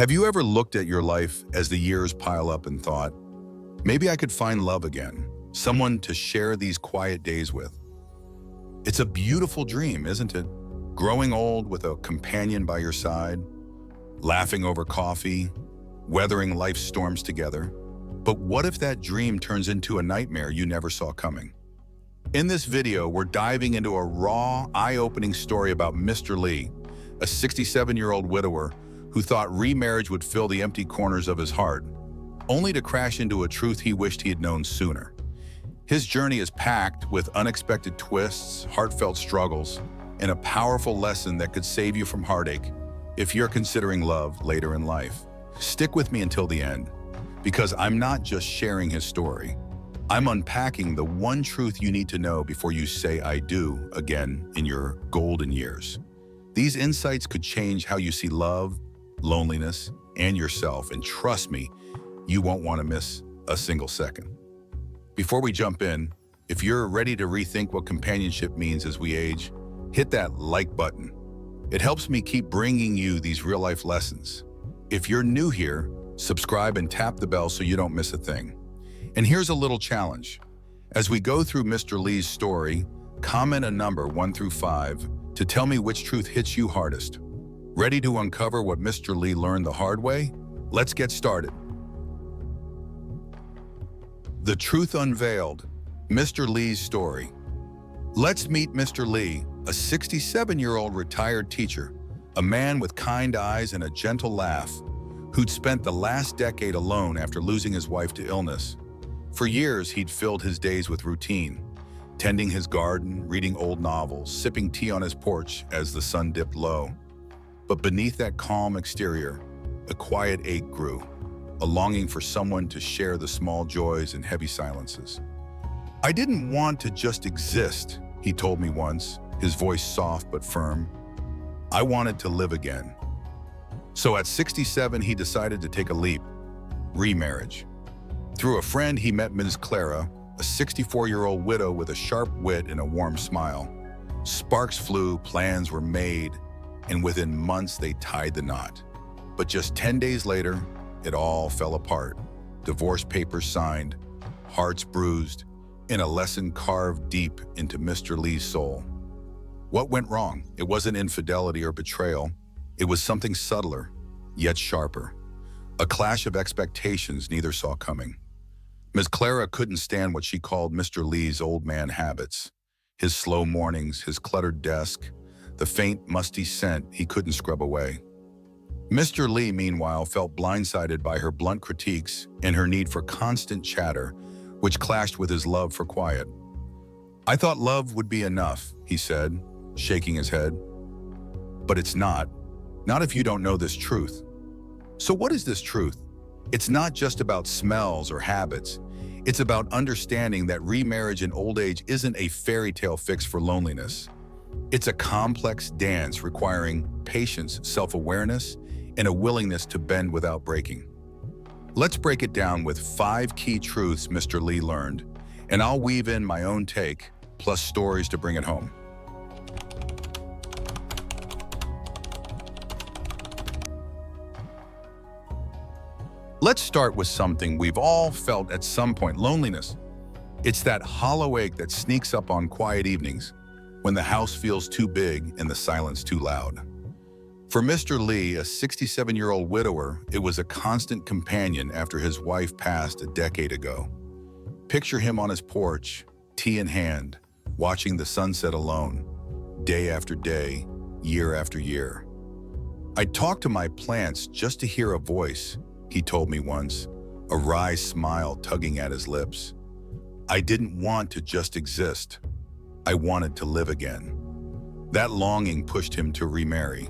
Have you ever looked at your life as the years pile up and thought, maybe I could find love again, someone to share these quiet days with? It's a beautiful dream, isn't it? Growing old with a companion by your side, laughing over coffee, weathering life's storms together. But what if that dream turns into a nightmare you never saw coming? In this video, we're diving into a raw, eye-opening story about Mr. Lee, a 67-year-old widower who thought remarriage would fill the empty corners of his heart, only to crash into a truth he wished he had known sooner. His journey is packed with unexpected twists, heartfelt struggles, and a powerful lesson that could save you from heartache if you're considering love later in life. Stick with me until the end, because I'm not just sharing his story. I'm unpacking the one truth you need to know before you say I do again in your golden years. These insights could change how you see love, loneliness, and yourself, and trust me, you won't want to miss a single second. Before we jump in, if you're ready to rethink what companionship means as we age, hit that like button. It helps me keep bringing you these real-life lessons. If you're new here, subscribe and tap the bell so you don't miss a thing. And here's a little challenge. As we go through Mr. Lee's story, comment a number 1 through 5 to tell me which truth hits you hardest. Ready to uncover what Mr. Lee learned the hard way? Let's get started. The Truth Unveiled, Mr. Lee's Story. Let's meet Mr. Lee, a 67-year-old retired teacher, a man with kind eyes and a gentle laugh, who'd spent the last decade alone after losing his wife to illness. For years, he'd filled his days with routine, tending his garden, reading old novels, sipping tea on his porch as the sun dipped low. But beneath that calm exterior, a quiet ache grew, a longing for someone to share the small joys and heavy silences. "I didn't want to just exist," he told me once, his voice soft but firm. "I wanted to live again." So at 67, he decided to take a leap: remarriage. Through a friend, he met Ms. Clara, a 64-year-old widow with a sharp wit and a warm smile. Sparks flew, plans were made, and within months they tied the knot. But just 10 days later, it all fell apart. Divorce papers signed, hearts bruised, and a lesson carved deep into Mr. Lee's soul. What went wrong? It wasn't infidelity or betrayal. It was something subtler, yet sharper. A clash of expectations neither saw coming. Ms. Clara couldn't stand what she called Mr. Lee's old man habits. His slow mornings, his cluttered desk, the faint, musty scent he couldn't scrub away. Mr. Lee, meanwhile, felt blindsided by her blunt critiques and her need for constant chatter, which clashed with his love for quiet. "I thought love would be enough," he said, shaking his head. "But it's not. Not if you don't know this truth." So what is this truth? It's not just about smells or habits. It's about understanding that remarriage in old age isn't a fairy tale fix for loneliness. It's a complex dance requiring patience, self-awareness, and a willingness to bend without breaking. Let's break it down with 5 key truths Mr. Lee learned, and I'll weave in my own take, plus stories to bring it home. Let's start with something we've all felt at some point: loneliness. It's that hollow ache that sneaks up on quiet evenings, when the house feels too big and the silence too loud. For Mr. Lee, a 67-year-old widower, it was a constant companion after his wife passed a decade ago. Picture him on his porch, tea in hand, watching the sunset alone, day after day, year after year. "I'd talk to my plants just to hear a voice," he told me once, a wry smile tugging at his lips. "I didn't want to just exist. I wanted to live again." That longing pushed him to remarry.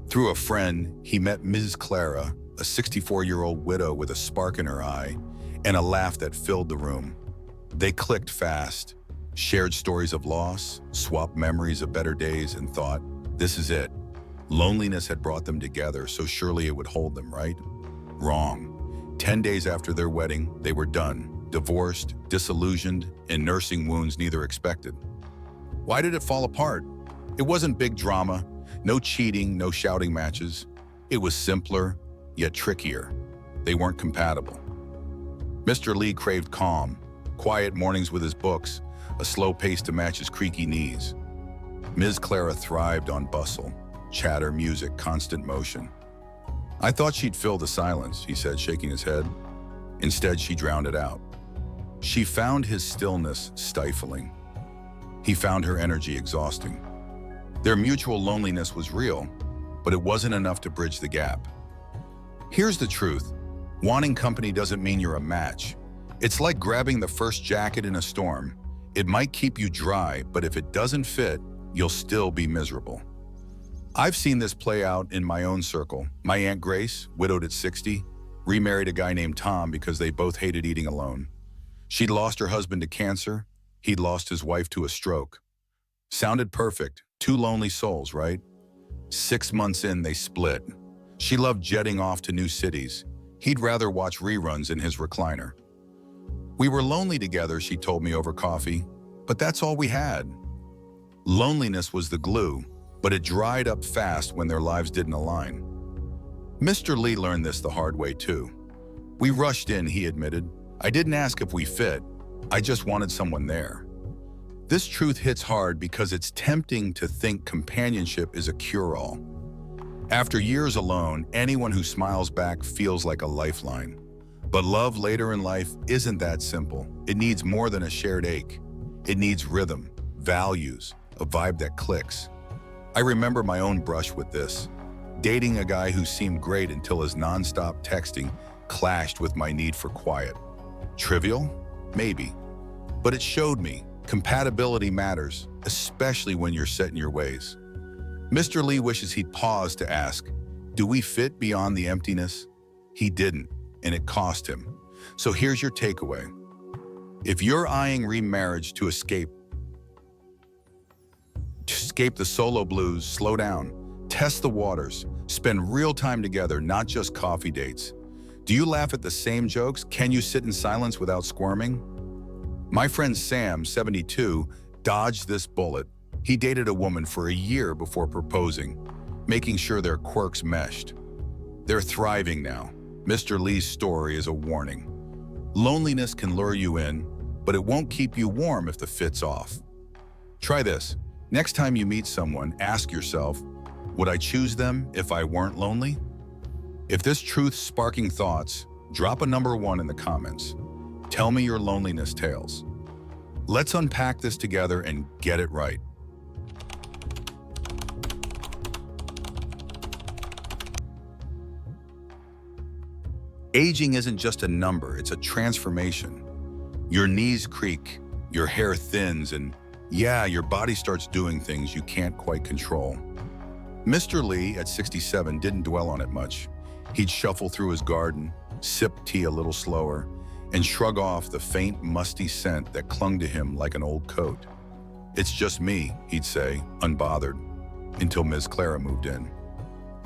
Through a friend, he met Ms. Clara, a 64-year-old widow with a spark in her eye and a laugh that filled the room. They clicked fast, shared stories of loss, swapped memories of better days, and thought, this is it. Loneliness had brought them together, so surely it would hold them, right? Wrong. 10 days after their wedding, they were done, divorced, disillusioned, and nursing wounds neither expected. Why did it fall apart? It wasn't big drama, no cheating, no shouting matches. It was simpler, yet trickier. They weren't compatible. Mr. Lee craved calm, quiet mornings with his books, a slow pace to match his creaky knees. Ms. Clara thrived on bustle, chatter, music, constant motion. I thought she'd fill the silence, he said, shaking his head. Instead, she drowned it out. She found his stillness stifling. He found her energy exhausting. Their mutual loneliness was real, but it wasn't enough to bridge the gap. Here's the truth. Wanting company doesn't mean you're a match. It's like grabbing the first jacket in a storm. It might keep you dry, but if it doesn't fit, you'll still be miserable. I've seen this play out in my own circle. My Aunt Grace, widowed at 60, remarried a guy named Tom because they both hated eating alone. She'd lost her husband to cancer. He'd lost his wife to a stroke. Sounded perfect. Two lonely souls, right? 6 months in, they split. She loved jetting off to new cities. He'd rather watch reruns in his recliner. We were lonely together, she told me over coffee, but that's all we had. Loneliness was the glue, but it dried up fast when their lives didn't align. Mr. Lee learned this the hard way too. We rushed in, he admitted. I didn't ask if we fit. I just wanted someone there. This truth hits hard because it's tempting to think companionship is a cure-all. After years alone, anyone who smiles back feels like a lifeline. But love later in life isn't that simple. It needs more than a shared ache. It needs rhythm, values, a vibe that clicks. I remember my own brush with this. Dating a guy who seemed great until his nonstop texting clashed with my need for quiet. Trivial? Maybe. But it showed me compatibility matters, especially when you're set in your ways. Mr. Lee wishes he'd paused to ask, do we fit beyond the emptiness? He didn't, and it cost him. So here's your takeaway. If you're eyeing remarriage to escape the solo blues, slow down, test the waters, spend real time together, not just coffee dates. Do you laugh at the same jokes? Can you sit in silence without squirming? My friend Sam, 72, dodged this bullet. He dated a woman for a year before proposing, making sure their quirks meshed. They're thriving now. Mr. Lee's story is a warning. Loneliness can lure you in, but it won't keep you warm if the fit's off. Try this. Next time you meet someone, ask yourself, would I choose them if I weren't lonely? If this truth's sparking thoughts, drop a number 1 in the comments. Tell me your loneliness tales. Let's unpack this together and get it right. Aging isn't just a number, it's a transformation. Your knees creak, your hair thins, and yeah, your body starts doing things you can't quite control. Mr. Lee, at 67, didn't dwell on it much. He'd shuffle through his garden, sip tea a little slower, and shrug off the faint, musty scent that clung to him like an old coat. It's just me, he'd say, unbothered, until Ms. Clara moved in.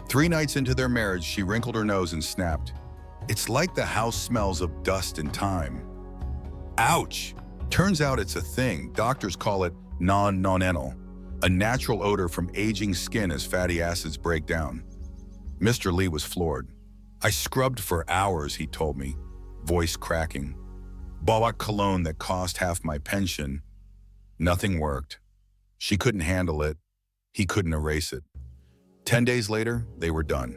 3 nights into their marriage, she wrinkled her nose and snapped, "It's like the house smells of dust and time." Ouch! Turns out it's a thing. Doctors call it non-nonenal, a natural odor from aging skin as fatty acids break down. Mr. Lee was floored. "I scrubbed for hours," he told me, voice cracking. "Bought cologne that cost half my pension. Nothing worked. She couldn't handle it. He couldn't erase it." 10 days later, they were done.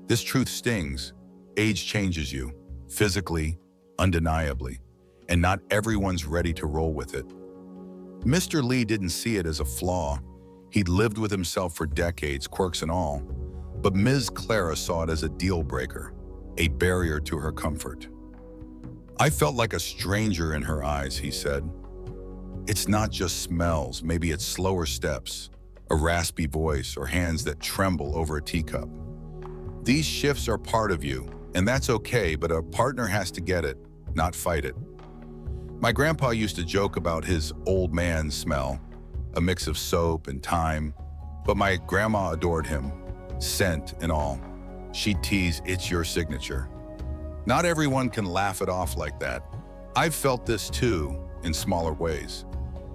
This truth stings. Age changes you, physically, undeniably, and not everyone's ready to roll with it. Mr. Lee didn't see it as a flaw. He'd lived with himself for decades, quirks and all. But Ms. Clara saw it as a deal breaker, a barrier to her comfort. "I felt like a stranger in her eyes," he said. "It's not just smells, maybe it's slower steps, a raspy voice, or hands that tremble over a teacup. These shifts are part of you, and that's okay, but a partner has to get it, not fight it." My grandpa used to joke about his old man smell, a mix of soap and thyme, but my grandma adored him, scent and all. She'd tease, "It's your signature." Not everyone can laugh it off like that. I've felt this too, in smaller ways.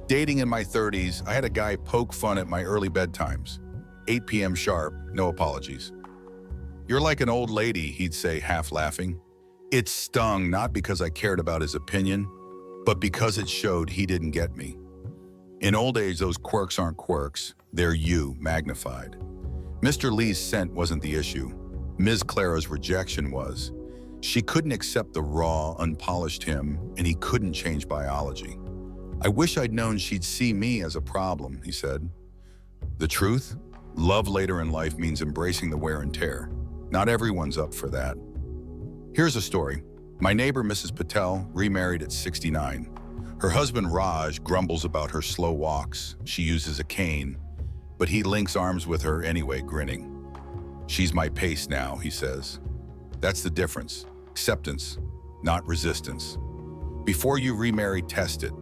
Dating in my 30s, I had a guy poke fun at my early bedtimes. 8 p.m. sharp, no apologies. "You're like an old lady," he'd say, half laughing. It stung not because I cared about his opinion, but because it showed he didn't get me. In old age, those quirks aren't quirks, they're you magnified. Mr. Lee's scent wasn't the issue. Ms. Clara's rejection was. She couldn't accept the raw, unpolished him, and he couldn't change biology. "I wish I'd known she'd see me as a problem," he said. The truth? Love later in life means embracing the wear and tear. Not everyone's up for that. Here's a story. My neighbor, Mrs. Patel, remarried at 69. Her husband, Raj, grumbles about her slow walks. She uses a cane, but he links arms with her anyway, grinning. "She's my pace now," he says. That's the difference. Acceptance, not resistance. Before you remarry, test it.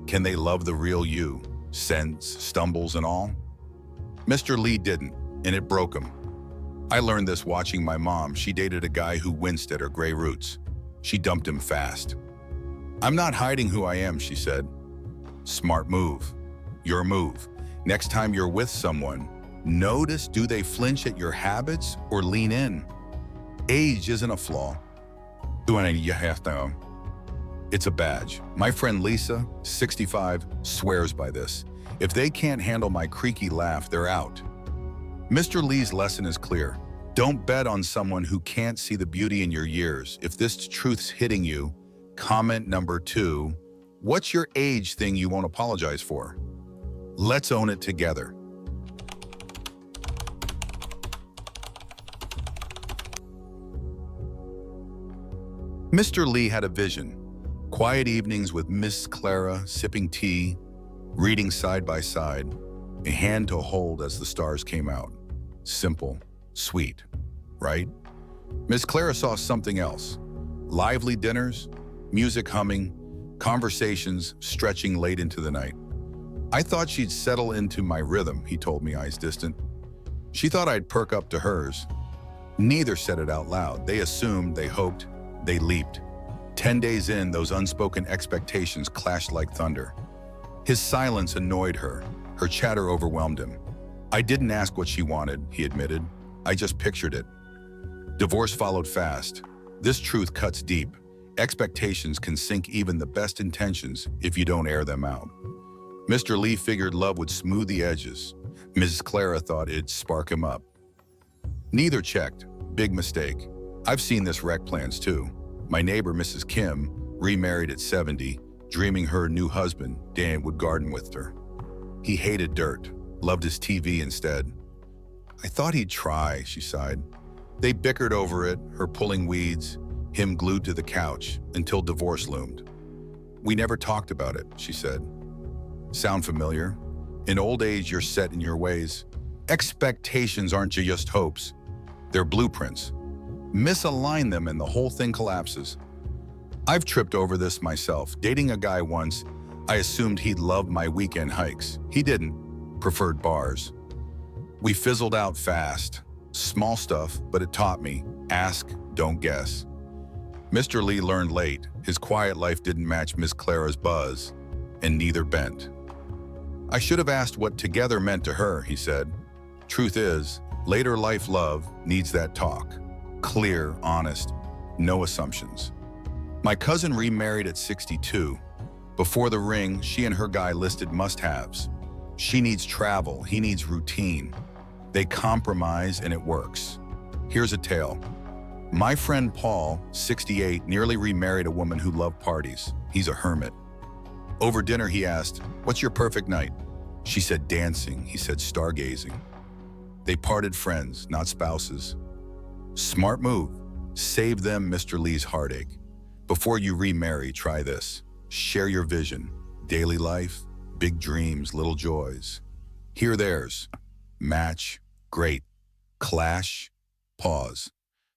Can they love the real you? Sins, stumbles, and all? Mr. Lee didn't, and it broke him. I learned this watching my mom. She dated a guy who winced at her gray roots. She dumped him fast. "I'm not hiding who I am," she said. Smart move. Your move. Next time you're with someone, notice, do they flinch at your habits or lean in? Age isn't a flaw. It's a badge. My friend Lisa, 65, swears by this. If they can't handle my creaky laugh, they're out. Mr. Lee's lesson is clear. Don't bet on someone who can't see the beauty in your years. If this truth's hitting you, comment number 2, what's your age thing you won't apologize for? Let's own it together. Mr. Lee had a vision. Quiet evenings with Miss Clara, sipping tea, reading side by side, a hand to hold as the stars came out. Simple, sweet, right? Miss Clara saw something else. Lively dinners, music humming, conversations stretching late into the night. "I thought she'd settle into my rhythm," he told me, eyes distant. "She thought I'd perk up to hers." Neither said it out loud. They assumed, they hoped, they leaped. 10 days in, those unspoken expectations clashed like thunder. His silence annoyed her. Her chatter overwhelmed him. "I didn't ask what she wanted," he admitted. "I just pictured it." Divorce followed fast. This truth cuts deep. Expectations can sink even the best intentions if you don't air them out. Mr. Lee figured love would smooth the edges. Mrs. Clara thought it'd spark him up. Neither checked. Big mistake. I've seen this wreck plans too. My neighbor, Mrs. Kim, remarried at 70, dreaming her new husband, Dan, would garden with her. He hated dirt, loved his TV instead. "I thought he'd try," she sighed. They bickered over it, her pulling weeds, him glued to the couch, until divorce loomed. "We never talked about it," she said. Sound familiar? In old age, you're set in your ways. Expectations aren't just hopes. They're blueprints. Misalign them and the whole thing collapses. I've tripped over this myself. Dating a guy once, I assumed he'd love my weekend hikes. He didn't. Preferred bars. We fizzled out fast. Small stuff, but it taught me. Ask, don't guess. Mr. Lee learned late. His quiet life didn't match Miss Clara's buzz, and neither bent. "I should have asked what together meant to her," he said. Truth is, later life love needs that talk. Clear, honest, no assumptions. My cousin remarried at 62. Before the ring, she and her guy listed must-haves. She needs travel, he needs routine. They compromise and it works. Here's a tale. My friend Paul, 68, nearly remarried a woman who loved parties. He's a hermit. Over dinner, he asked, "What's your perfect night?" She said, "Dancing." He said, "Stargazing." They parted friends, not spouses. Smart move. Save them Mr. Lee's heartache. Before you remarry, try this. Share your vision. Daily life, big dreams, little joys. Hear theirs. Match. Great. Clash. Pause.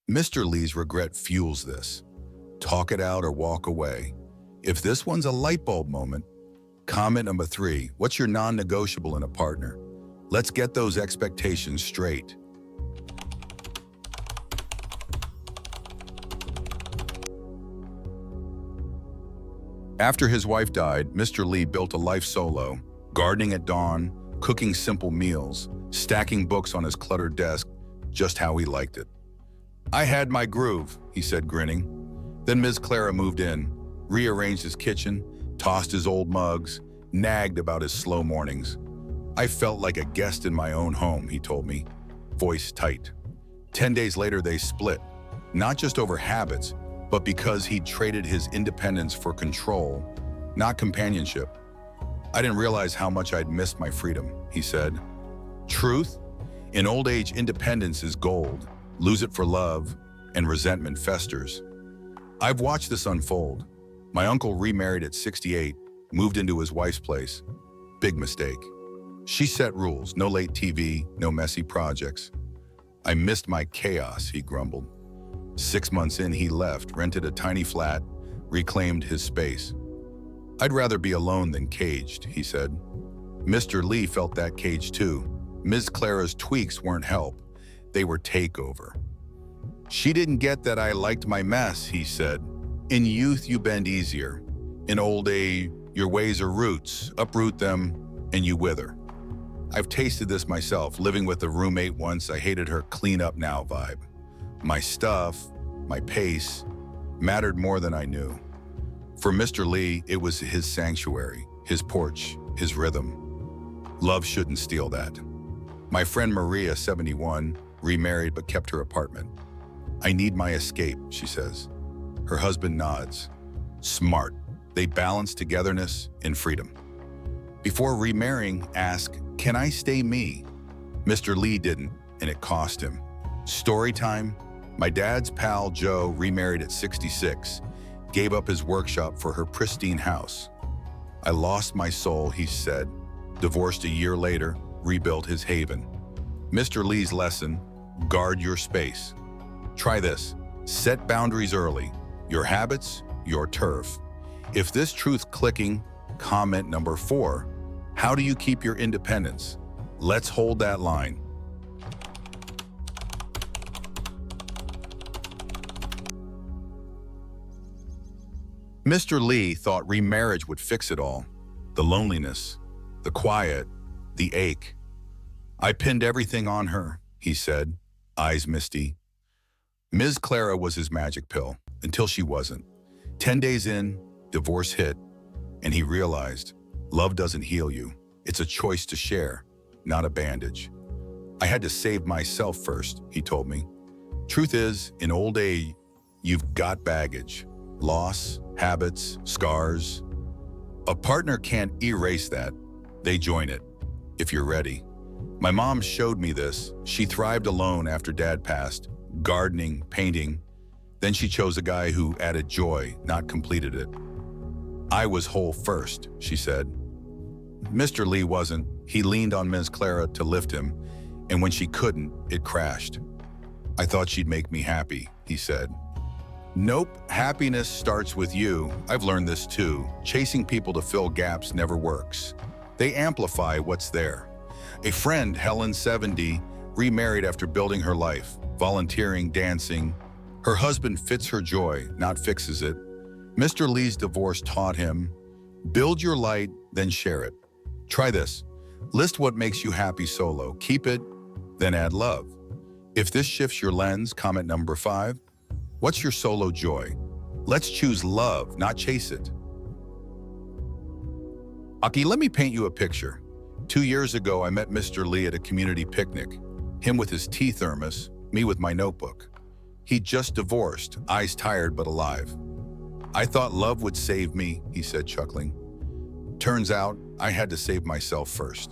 Mr. Lee's regret fuels this. Talk it out or walk away. If this one's a light bulb moment, comment number 3, what's your non-negotiable in a partner? Let's get those expectations straight. After his wife died, Mr. Lee built a life solo, gardening at dawn, cooking simple meals, stacking books on his cluttered desk, just how he liked it. I had my groove, he said, grinning. Then Ms. Clara moved in, rearranged his kitchen, tossed his old mugs, nagged about his slow mornings. I felt like a guest in my own home, he told me, voice tight. 10 days later, they split, not just over habits, but because he'd traded his independence for control, not companionship. I didn't realize how much I'd missed my freedom, he said. Truth? In old age, independence is gold. Lose it for love, and resentment festers. I've watched this unfold. My uncle remarried at 68, moved into his wife's place. Big mistake. She set rules, no late TV, no messy projects. I missed my chaos, he grumbled. 6 months in, he left, rented a tiny flat, reclaimed his space. I'd rather be alone than caged, he said. Mr. Lee felt that cage too. Ms. Clara's tweaks weren't help, they were takeover. She didn't get that I liked my mess, he said. In youth, you bend easier. In old age, your ways are roots, uproot them, and you wither. I've tasted this myself, living with a roommate once. I hated her clean up now vibe. My stuff, my pace, mattered more than I knew. For Mr. Lee, it was his sanctuary, his porch, his rhythm. Love shouldn't steal that. My friend Maria, 71, remarried but kept her apartment. I need my escape, she says. Her husband nods. Smart. They balance togetherness and freedom. Before remarrying, ask, can I stay me? Mr. Lee didn't, and it cost him. Story time. My dad's pal Joe remarried at 66, gave up his workshop for her pristine house. I lost my soul, he said. Divorced a year later, rebuilt his haven. Mr. Lee's lesson, guard your space. Try this, set boundaries early. Your habits, your turf. If this truth clicking, comment number 4. How do you keep your independence? Let's hold that line. Mr. Lee thought remarriage would fix it all. The loneliness, the quiet, the ache. I pinned everything on her, he said, eyes misty. Ms. Clara was his magic pill, until she wasn't. 10 days in, divorce hit, and he realized, love doesn't heal you. It's a choice to share, not a bandage. I had to save myself first, he told me. Truth is, in old age, you've got baggage. Loss, habits, scars. A partner can't erase that. They join it, if you're ready. My mom showed me this. She thrived alone after dad passed, gardening, painting. Then she chose a guy who added joy, not completed it. I was whole first, she said. Mr. Lee wasn't. He leaned on Ms. Clara to lift him, and when she couldn't, it crashed. I thought she'd make me happy, he said. Nope, happiness starts with you. I've learned this too. Chasing people to fill gaps never works. They amplify what's there. A friend, Helen, 70, remarried after building her life, volunteering, dancing. Her husband fits her joy, not fixes it. Mr. Lee's divorce taught him, build your light, then share it. Try this. List what makes you happy solo. Keep it, then add love. If this shifts your lens, comment number 5. What's your solo joy? Let's choose love, not chase it. Aki, let me paint you a picture. 2 years ago, I met Mr. Lee at a community picnic. Him with his tea thermos, me with my notebook. He'd just divorced, eyes tired but alive. I thought love would save me, he said, chuckling. Turns out, I had to save myself first.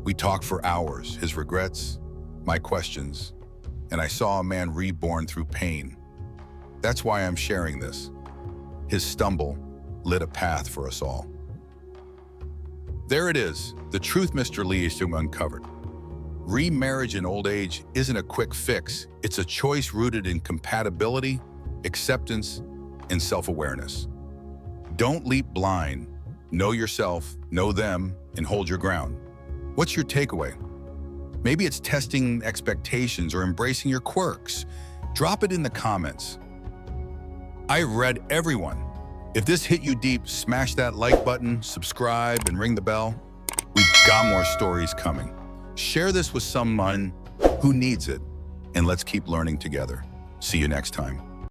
We talked for hours, his regrets, my questions, and I saw a man reborn through pain. That's why I'm sharing this. His stumble lit a path for us all. There it is, the truth Mr. Lee is uncovered. Remarriage in old age isn't a quick fix. It's a choice rooted in compatibility, acceptance, and self-awareness. Don't leap blind. Know yourself, know them, and hold your ground. What's your takeaway? Maybe it's testing expectations or embracing your quirks. Drop it in the comments. I read everyone. If this hit you deep, smash that like button, subscribe, and ring the bell. We've got more stories coming. Share this with someone who needs it, and let's keep learning together. See you next time.